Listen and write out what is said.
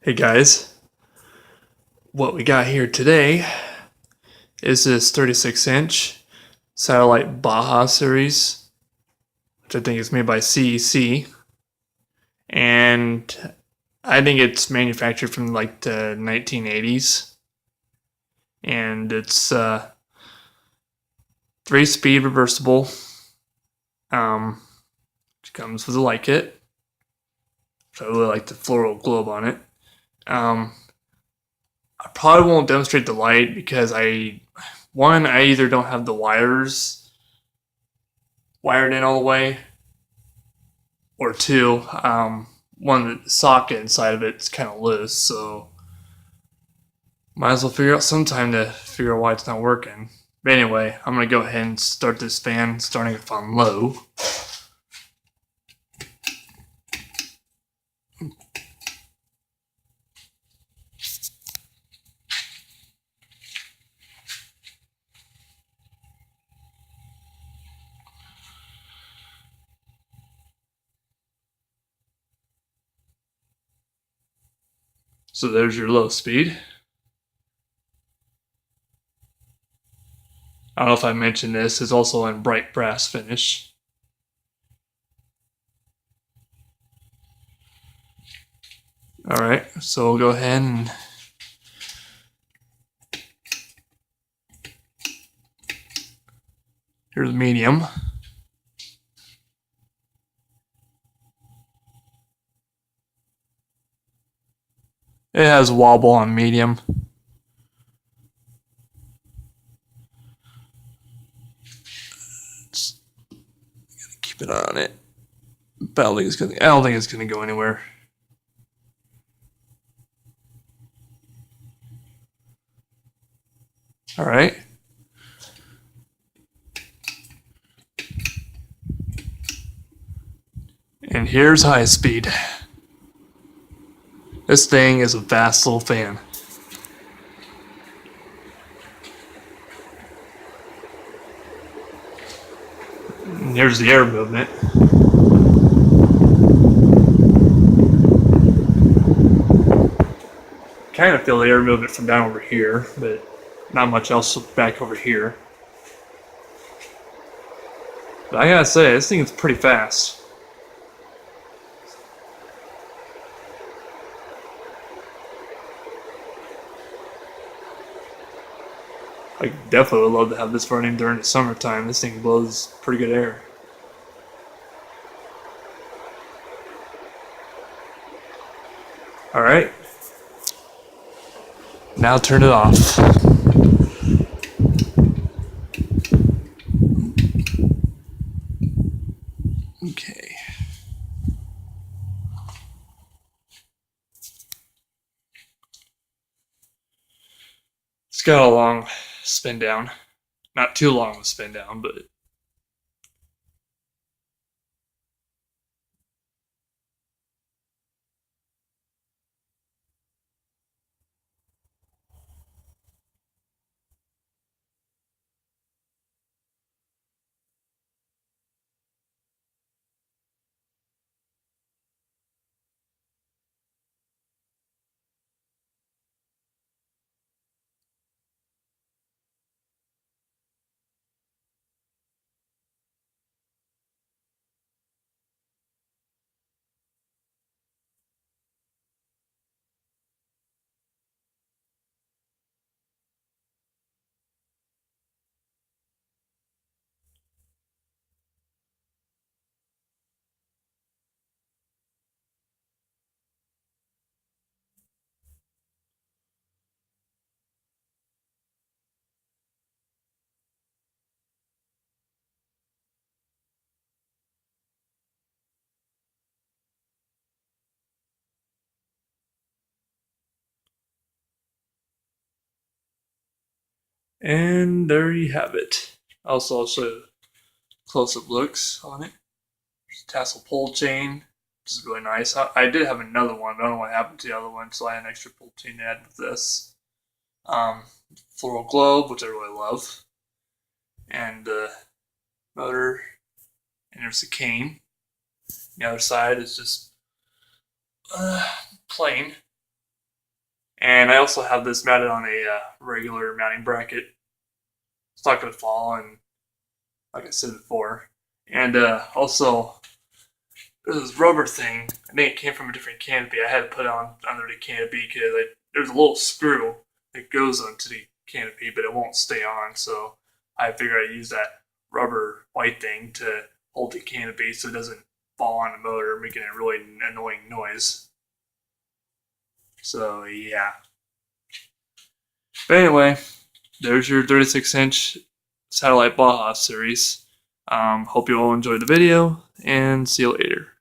Hey guys, what we got here today is this 36-inch satellite Baja Series, which I think is made by CEC, and I think it's manufactured from like the 1980s, and it's 3-speed reversible. It comes with a light kit, so I really like the floral globe on it. Um, I probably won't demonstrate the light because I either don't have the wires wired in all the way, or two, one socket inside of it's kind of loose, so might as well figure out some time to figure out why it's not working. But anyway, I'm gonna go ahead and start this fan, starting it on low. So there's your low speed. I don't know if I mentioned this, it's also in bright brass finish. Alright, so we'll go ahead and here's the medium. It has wobble on medium. Just gotta keep it on it. But I don't think it's gonna go anywhere. Alright. And here's high speed. This thing is a vast little fan. And here's the air movement. Kind of feel the air movement from down over here, but not much else back over here. But I gotta say, this thing is pretty fast. I definitely would love to have this running during the summertime. This thing blows pretty good air. Alright. Now turn it off. Okay. It's got a long spin down. Not too long of a spin down, but and there you have it. Also, I'll show you close-up looks on it. There's a tassel pull chain, which is really nice. I did have another one, but I don't know what happened to the other one, so I had an extra pull chain to add with this. Um, Floral globe, which I really love, and motor, and there's a cane. The other side is just plain. And I also have this mounted on a regular mounting bracket. It's not going to fall, and like I said before. And also, there's this rubber thing. I think it came from a different canopy. I had to put it on under the canopy because there's a little screw that goes onto the canopy, but it won't stay on. So I figured I'd use that rubber white thing to hold the canopy so it doesn't fall on the motor, making a really annoying noise. So yeah. But anyway, there's your 36-inch satellite Baja series. Hope you all enjoyed the video, and see you later.